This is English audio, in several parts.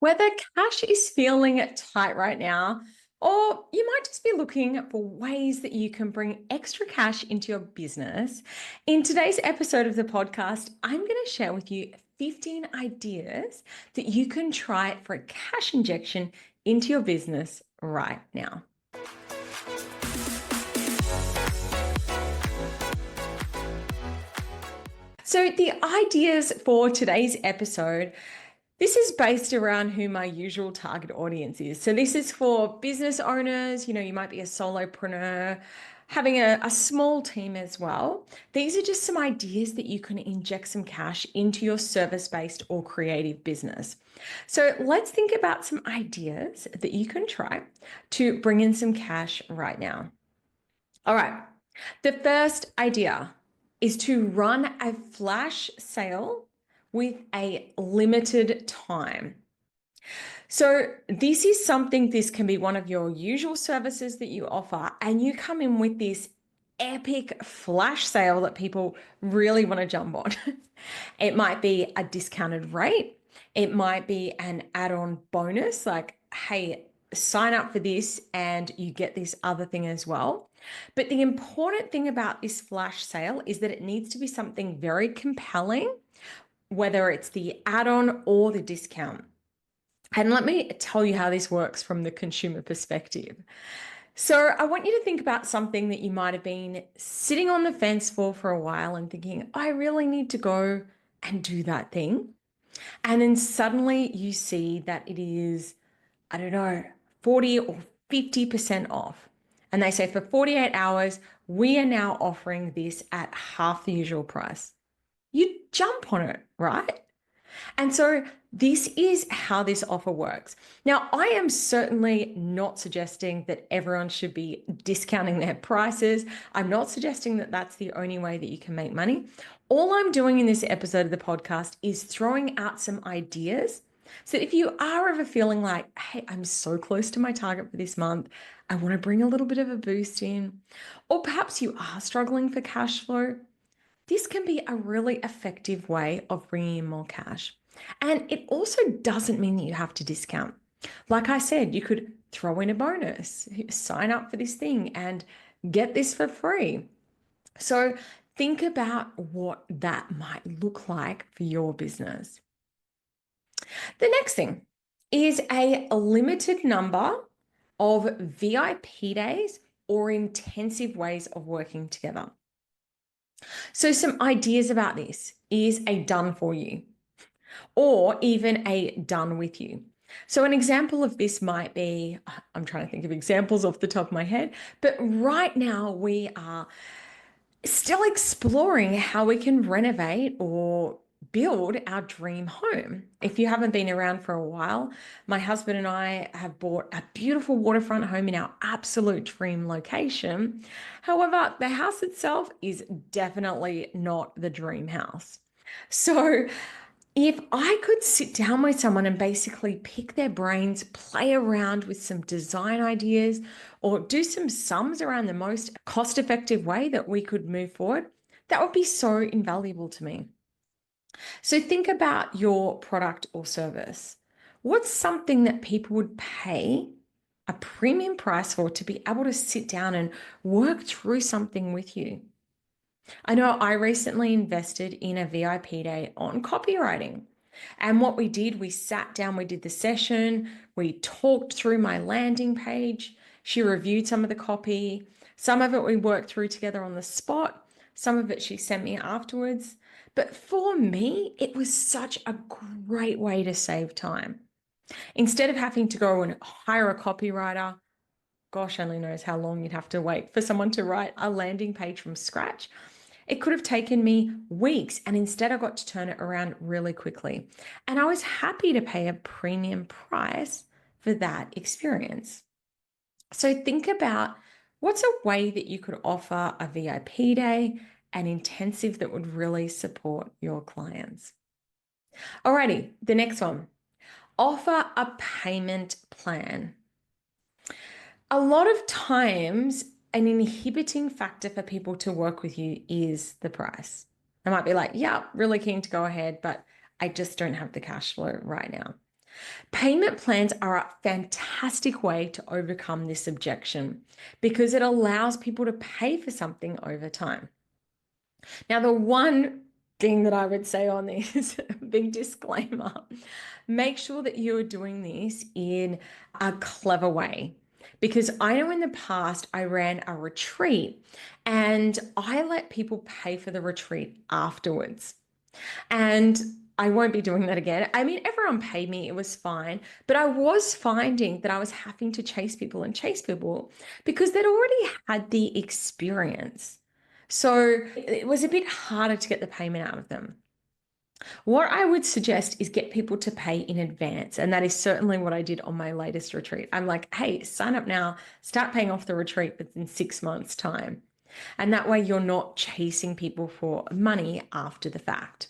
Whether cash is feeling tight right now, or you might just be looking for ways that you can bring extra cash into your business, in today's episode of the podcast, I'm going to share with you 15 ideas that you can try for a cash injection into your business right now. So, the ideas for today's episode, this is based around who my usual target audience is. So this is for business owners, you might be a solopreneur, having a small team as well. These are just some ideas that you can inject some cash into your service-based or creative business. So let's think about some ideas that you can try to bring in some cash right now. All right. The first idea is to run a flash sale with a limited time. So this can be one of your usual services that you offer, and you come in with this epic flash sale that people really want to jump on. It might be a discounted rate. It might be an add-on bonus, like, hey, sign up for this and you get this other thing as well. But the important thing about this flash sale is that it needs to be something very compelling, whether it's the add-on or the discount. And let me tell you how this works from the consumer perspective. So I want you to think about something that you might have been sitting on the fence for a while and thinking, I really need to go and do that thing. And then suddenly you see that it is, I don't know, 40 or 50% off. And they say for 48 hours, we are now offering this at half the usual price. You jump on it, right? And so this is how this offer works. Now, I am certainly not suggesting that everyone should be discounting their prices. I'm not suggesting that that's the only way that you can make money. All I'm doing in this episode of the podcast is throwing out some ideas. So if you are ever feeling like, hey, I'm so close to my target for this month, I want to bring a little bit of a boost in, or perhaps you are struggling for cash flow, this can be a really effective way of bringing in more cash. And it also doesn't mean that you have to discount. Like I said, you could throw in a bonus, sign up for this thing and get this for free. So think about what that might look like for your business. The next thing is a limited number of VIP days or intensive ways of working together. So some ideas about this is a done for you or even a done with you. So an example of this might be, I'm trying to think of examples off the top of my head, but right now we are still exploring how we can renovate or build our dream home. If you haven't been around for a while, my husband and I have bought a beautiful waterfront home in our absolute dream location. However, the house itself is definitely not the dream house. So if I could sit down with someone and basically pick their brains, play around with some design ideas, or do some sums around the most cost-effective way that we could move forward, that would be so invaluable to me. So think about your product or service. What's something that people would pay a premium price for to be able to sit down and work through something with you? I know I recently invested in a VIP day on copywriting. And what we did, we sat down, we did the session, we talked through my landing page. She reviewed some of the copy. Some of it we worked through together on the spot. Some of it she sent me afterwards. But for me, it was such a great way to save time. Instead of having to go and hire a copywriter, gosh only knows how long you'd have to wait for someone to write a landing page from scratch. It could have taken me weeks, and instead I got to turn it around really quickly. And I was happy to pay a premium price for that experience. So think about what's a way that you could offer a VIP day, an intensive that would really support your clients. Alrighty, the next one. Offer a payment plan. A lot of times, an inhibiting factor for people to work with you is the price. I might be like, yeah, really keen to go ahead, but I just don't have the cash flow right now. Payment plans are a fantastic way to overcome this objection because it allows people to pay for something over time. Now, the one thing that I would say on this, big disclaimer, make sure that you're doing this in a clever way. Because I know in the past I ran a retreat and I let people pay for the retreat afterwards. And I won't be doing that again. I mean, everyone paid me, it was fine. But I was finding that I was having to chase people and chase people because they'd already had the experience. So it was a bit harder to get the payment out of them. What I would suggest is get people to pay in advance. And that is certainly what I did on my latest retreat. I'm like, hey, sign up now, start paying off the retreat within 6 months' time. And that way you're not chasing people for money after the fact.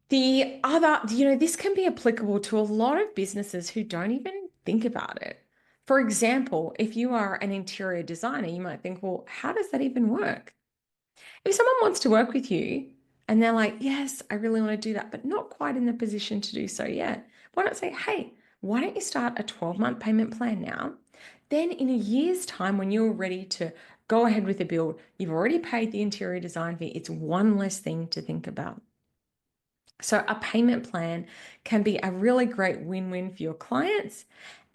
The other, this can be applicable to a lot of businesses who don't even think about it. For example, if you are an interior designer, you might think, well, how does that even work? If someone wants to work with you and they're like, yes, I really want to do that, but not quite in the position to do so yet, why not say, hey, why don't you start a 12-month payment plan now? Then in a year's time, when you're ready to go ahead with the build, you've already paid the interior design fee. It's one less thing to think about. So a payment plan can be a really great win-win for your clients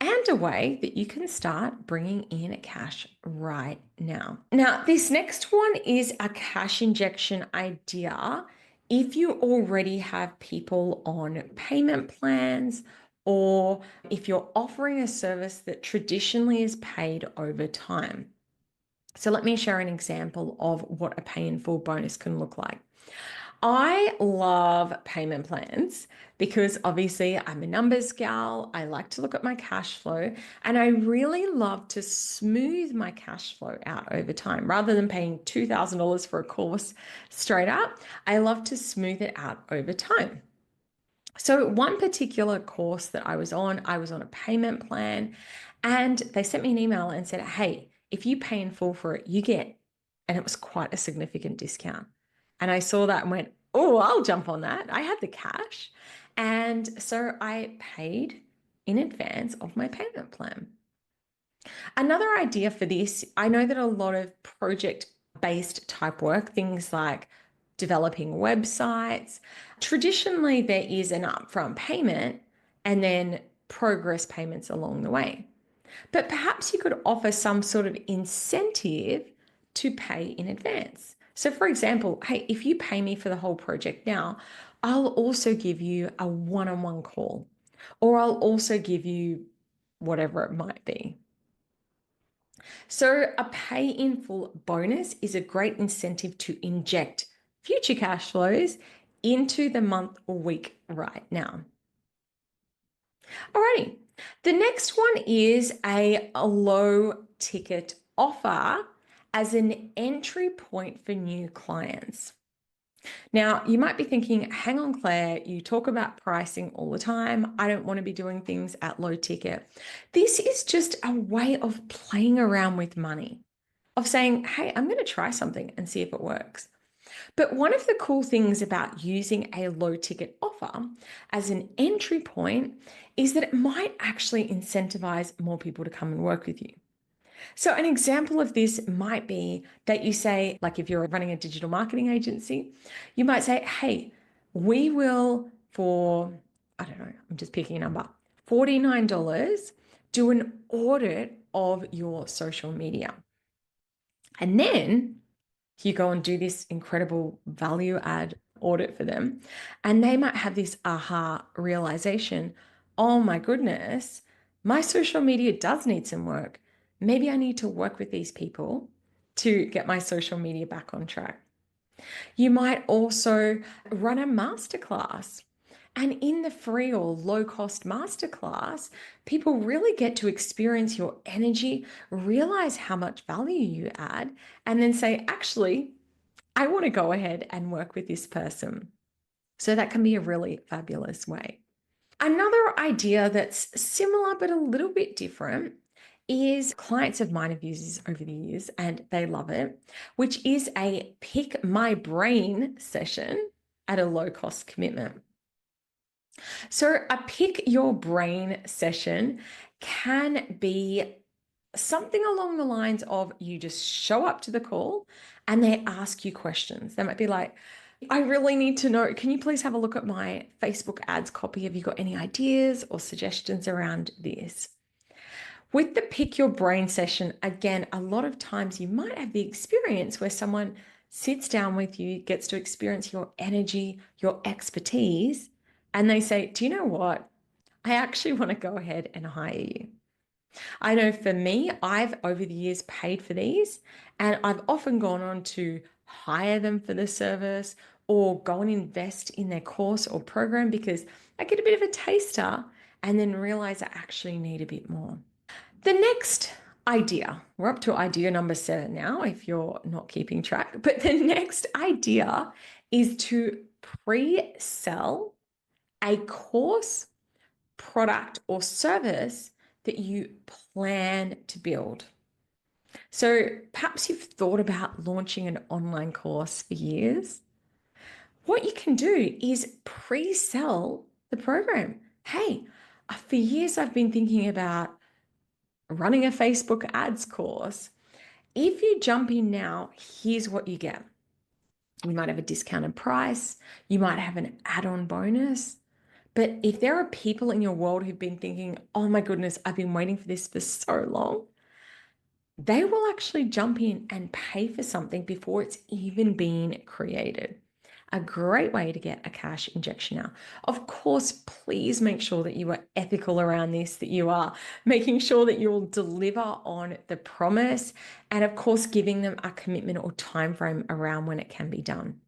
and a way that you can start bringing in cash right now. Now, this next one is a cash injection idea. If you already have people on payment plans, or if you're offering a service that traditionally is paid over time. So let me share an example of what a pay in full bonus can look like. I love payment plans because obviously I'm a numbers gal. I like to look at my cash flow and I really love to smooth my cash flow out over time. Rather than paying $2,000 for a course straight up, I love to smooth it out over time. So one particular course that I was on a payment plan and they sent me an email and said, hey, if you pay in full for it, you get, and it was quite a significant discount. And I saw that and went, oh, I'll jump on that. I had the cash. And so I paid in advance of my payment plan. Another idea for this, I know that a lot of project-based type work, things like developing websites, traditionally there is an upfront payment and then progress payments along the way. But perhaps you could offer some sort of incentive to pay in advance. So, for example, hey, if you pay me for the whole project now, I'll also give you a one-on-one call, or I'll also give you whatever it might be. So, a pay in full bonus is a great incentive to inject future cash flows into the month or week right now. Alrighty, the next one is a low ticket offer as an entry point for new clients. Now, you might be thinking, hang on, Claire, you talk about pricing all the time. I don't want to be doing things at low ticket. This is just a way of playing around with money, of saying, hey, I'm going to try something and see if it works. But one of the cool things about using a low ticket offer as an entry point is that it might actually incentivize more people to come and work with you. So an example of this might be that you say, like if you're running a digital marketing agency, you might say, hey, we will for, I don't know, I'm just picking a number, $49, do an audit of your social media. And then you go and do this incredible value add audit for them. And they might have this aha realization, oh my goodness, my social media does need some work. Maybe I need to work with these people to get my social media back on track. You might also run a masterclass. And in the free or low cost masterclass, people really get to experience your energy, realize how much value you add, and then say, actually, I want to go ahead and work with this person. So that can be a really fabulous way. Another idea that's similar but a little bit different is clients of mine have used this over the years and they love it, which is a pick my brain session at a low cost commitment. So, a pick your brain session can be something along the lines of you just show up to the call and they ask you questions. They might be like, I really need to know, can you please have a look at my Facebook ads copy? Have you got any ideas or suggestions around this? With the pick your brain session, again, a lot of times you might have the experience where someone sits down with you, gets to experience your energy, your expertise, and they say, do you know what? I actually want to go ahead and hire you. I know for me, I've over the years paid for these, and I've often gone on to hire them for the service or go and invest in their course or program because I get a bit of a taster and then realize I actually need a bit more. The next idea, we're up to idea number 7 now, if you're not keeping track, but the next idea is to pre sell a course, product, or service that you plan to build. So perhaps you've thought about launching an online course for years. What you can do is pre sell the program. Hey, for years I've been thinking about running a Facebook ads course. If you jump in now, here's what you get. You might have a discounted price, you might have an add on bonus. But if there are people in your world who've been thinking, oh my goodness, I've been waiting for this for so long, they will actually jump in and pay for something before it's even been created. A great way to get a cash injection now. Of course, please make sure that you are ethical around this, that you are making sure that you'll deliver on the promise, and of course, giving them a commitment or time frame around when it can be done.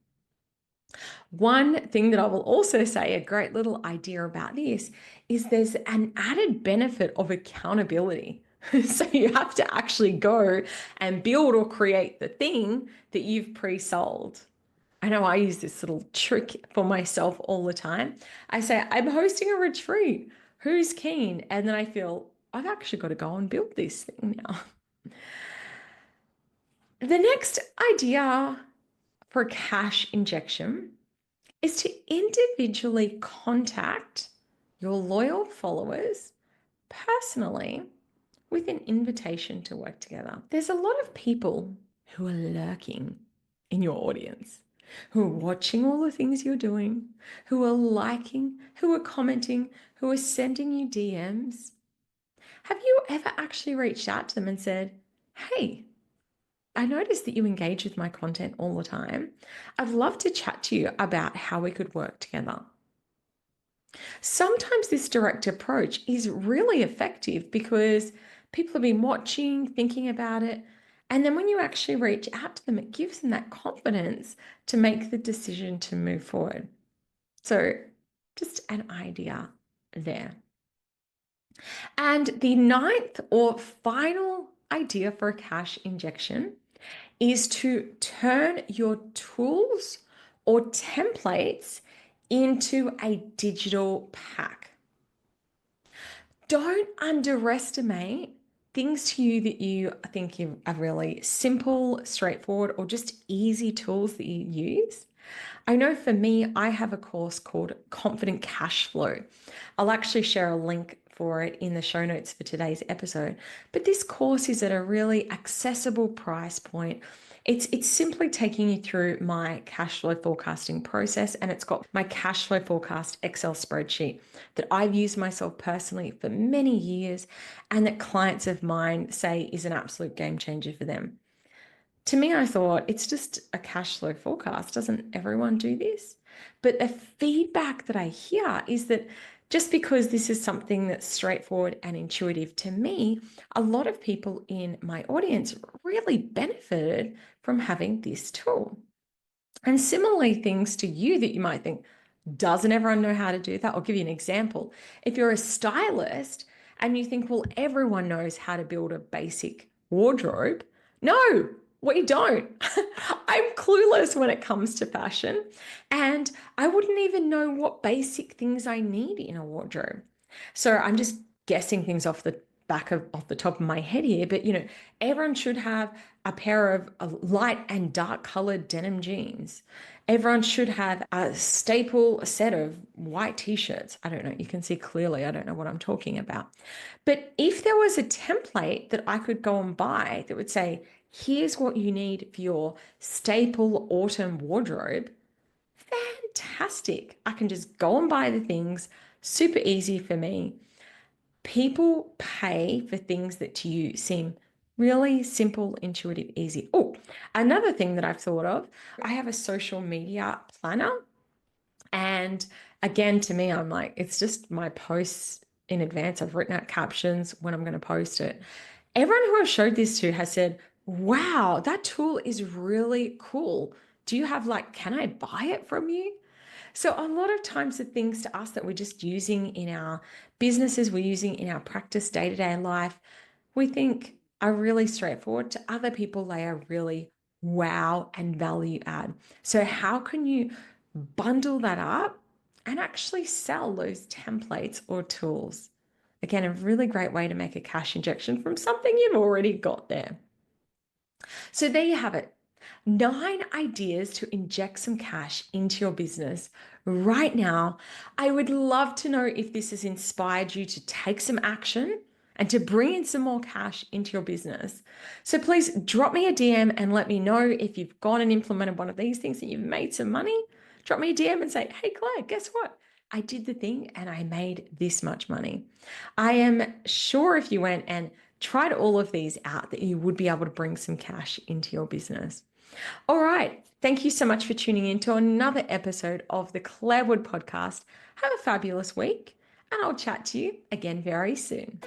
One thing that I will also say, a great little idea about this, is there's an added benefit of accountability. So you have to actually go and build or create the thing that you've pre-sold. I know I use this little trick for myself all the time. I say, I'm hosting a retreat. Who's keen? And then I feel I've actually got to go and build this thing now. The next idea for cash injection is to individually contact your loyal followers personally with an invitation to work together. There's a lot of people who are lurking in your audience, who are watching all the things you're doing, who are liking, who are commenting, who are sending you DMs. Have you ever actually reached out to them and said, hey, I noticed that you engage with my content all the time. I'd love to chat to you about how we could work together. Sometimes this direct approach is really effective because people have been watching, thinking about it. And then when you actually reach out to them, it gives them that confidence to make the decision to move forward. So, just an idea there. And the ninth or final idea for a cash injection is to turn your tools or templates into a digital pack. Don't underestimate things to you that you think are really simple, straightforward, or just easy tools that you use. I know for me, I have a course called Confident Cash Flow. I'll actually share a link for it in the show notes for today's episode. But this course is at a really accessible price point. It's simply taking you through my cash flow forecasting process, and it's got my cash flow forecast Excel spreadsheet that I've used myself personally for many years and that clients of mine say is an absolute game changer for them. To me, I thought it's just a cash flow forecast. Doesn't everyone do this? But the feedback that I hear is that just because this is something that's straightforward and intuitive to me, a lot of people in my audience really benefited from having this tool. And similarly, things to you that you might think, doesn't everyone know how to do that? I'll give you an example. If you're a stylist and you think, well, everyone knows how to build a basic wardrobe. No, we don't. I'm clueless when it comes to fashion, and I wouldn't even know what basic things I need in a wardrobe. So I'm just guessing things off the off the top of my head here, but everyone should have a pair of light and dark colored denim jeans. Everyone should have a staple set of white t-shirts. I don't know, you can see clearly, I don't know what I'm talking about. But if there was a template that I could go and buy that would say, here's what you need for your staple autumn wardrobe, fantastic. I can just go and buy the things, super easy for me. People pay for things that to you seem really simple, intuitive, easy. Oh, another thing that I've thought of, I have a social media planner. And again, to me, I'm like, it's just my posts in advance. I've written out captions when I'm going to post it. Everyone who I've showed this to has said, wow, that tool is really cool. Do you have can I buy it from you? So a lot of times the things to us that we're just using in our businesses, we're using in our practice day-to-day life, we think are really straightforward. To other people, they are really wow and value add. So how can you bundle that up and actually sell those templates or tools? Again, a really great way to make a cash injection from something you've already got there. So there you have it. 9 ideas to inject some cash into your business right now. I would love to know if this has inspired you to take some action and to bring in some more cash into your business. So please drop me a DM and let me know if you've gone and implemented one of these things and you've made some money. Drop me a DM and say, hey, Claire, guess what? I did the thing and I made this much money. I am sure if you went and tried all of these out that you would be able to bring some cash into your business. All right. Thank you so much for tuning in to another episode of the Clarewood podcast. Have a fabulous week, and I'll chat to you again very soon.